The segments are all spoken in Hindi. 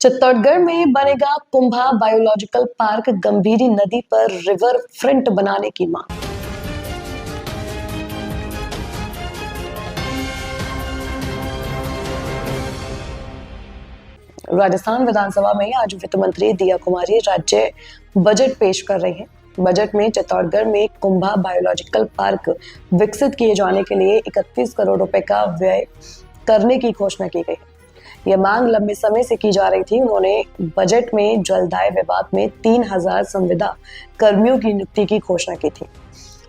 चित्तौड़गढ़ में बनेगा कुंभा बायोलॉजिकल पार्क, गंभीरी नदी पर रिवर फ्रंट बनाने की मांग। राजस्थान विधानसभा में आज वित्त मंत्री दिया कुमारी राज्य बजट पेश कर रही हैं। बजट में चित्तौड़गढ़ में कुंभा बायोलॉजिकल पार्क विकसित किए जाने के लिए 31 करोड़ रुपए का व्यय करने की घोषणा की गई। यह मांग लंबे समय से की जा रही थी। उन्होंने बजट में जलदाय विभाग में 3000 संविदा कर्मियों की नियुक्ति की घोषणा की थी।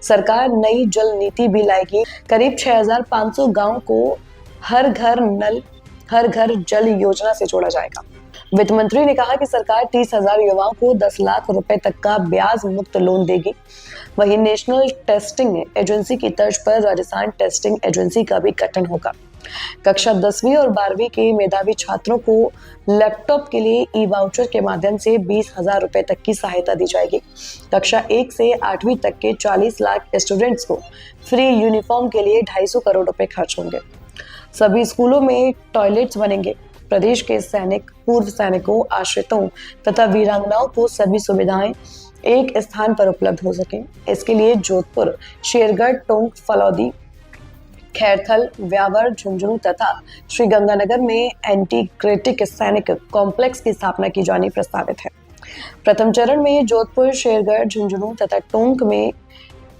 सरकार नई जल नीति भी लाएगी। करीब 6500 गांव को हर घर नल हर घर जल योजना से जोड़ा जाएगा। वित्त मंत्री ने कहा कि सरकार 30,000 युवाओं को 10 लाख रुपए तक का ब्याज मुक्त लोन देगी। वहीं नेशनल टेस्टिंग एजेंसी की तर्ज पर राजस्थान टेस्टिंग एजेंसी का भी गठन होगा। कक्षा 10वीं और 12वीं के मेधावी छात्रों को लैपटॉप के लिए ई वाउचर के माध्यम से 20,000 रुपए तक की सहायता दी जाएगी। कक्षा 1 से 8वीं तक के 40 लाख स्टूडेंट्स को फ्री यूनिफॉर्म के लिए 250 करोड़ रुपए खर्च होंगे। सभी स्कूलों में टॉयलेट्स बनेंगे। प्रदेश के सैनिक, पूर्व सैनिकों, आश्रितों तथा वीरांगनाओं को सभी सुविधाएं एक स्थान पर उपलब्ध हो सके। इसके लिए जोधपुर, शेरगढ़, टोंक, फलौदी, खैरथल, व्यावर, झुंझुनू तथा श्रीगंगानगर में इंटीग्रेटेड सैनिक कॉम्प्लेक्स की स्थापना की जानी प्रस्तावित है। प्रथम चरण में जोधपुर, शेरगढ़, झुंझुनू तथा टोंक में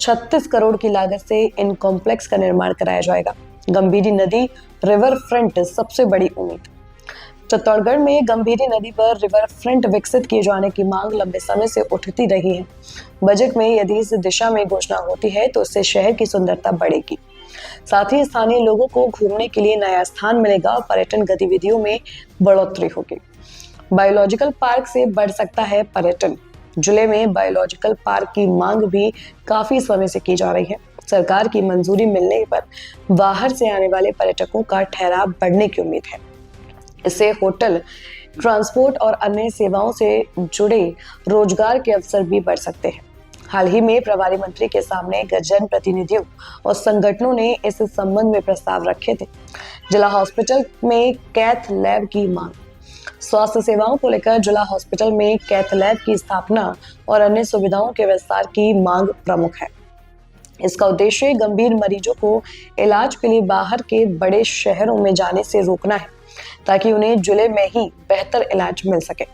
36 करोड़ की लागत से इन कॉम्प्लेक्स का निर्माण कराया जाएगा। गंभीरी नदी रिवर फ्रंट सबसे बड़ी उम्मीद। चित्तौड़गढ़ में गंभीरी नदी पर रिवर फ्रंट विकसित किए जाने की मांग लंबे समय से उठती रही है। बजट में यदि इस दिशा में घोषणा होती है तो इससे शहर की सुंदरता बढ़ेगी। साथ ही स्थानीय लोगों को घूमने के लिए नया स्थान मिलेगा और पर्यटन गतिविधियों में बढ़ोतरी होगी। बायोलॉजिकल पार्क से बढ़ सकता है पर्यटन। जिले में बायोलॉजिकल पार्क की मांग भी काफी समय से की जा रही है। सरकार की मंजूरी मिलने पर बाहर से आने वाले पर्यटकों का ठहराव बढ़ने की उम्मीद है। इससे होटल, ट्रांसपोर्ट और अन्य सेवाओं से जुड़े रोजगार के अवसर भी बढ़ सकते हैं। हाल ही में प्रभारी मंत्री के सामने जन प्रतिनिधियों और संगठनों ने इस संबंध में प्रस्ताव रखे थे। जिला हॉस्पिटल में कैथ लैब की मांग। स्वास्थ्य सेवाओं को लेकर जिला हॉस्पिटल में कैथ लैब की स्थापना और अन्य सुविधाओं के विस्तार की मांग प्रमुख है। इसका उद्देश्य गंभीर मरीजों को इलाज के लिए बाहर के बड़े शहरों में जाने से रोकना है, ताकि उन्हें जिले में ही बेहतर इलाज मिल सके।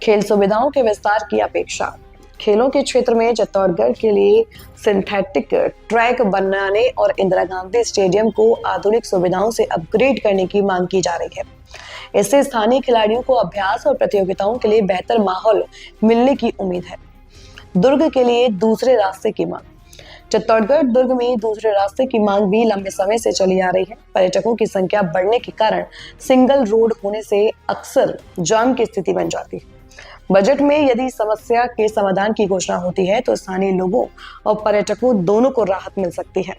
खेल सुविधाओं के विस्तार की अपेक्षा। खेलों के क्षेत्र में चित्तौड़गढ़ के लिए सिंथेटिक ट्रैक बनाने और इंदिरा गांधी स्टेडियम को आधुनिक सुविधाओं से अपग्रेड करने की मांग की जा रही है। इससे स्थानीय खिलाड़ियों को अभ्यास और प्रतियोगिताओं के लिए बेहतर माहौल मिलने की उम्मीद है। दुर्ग के लिए दूसरे रास्ते की मांग। चित्तौड़गढ़ दुर्ग में दूसरे रास्ते की मांग भी लंबे समय से चली आ रही है। पर्यटकों की संख्या बढ़ने के कारण सिंगल रोड होने से अक्सर जाम की स्थिति बन जाती है। बजट में यदि समस्या के समाधान की घोषणा होती है तो स्थानीय लोगों और पर्यटकों दोनों को राहत मिल सकती है।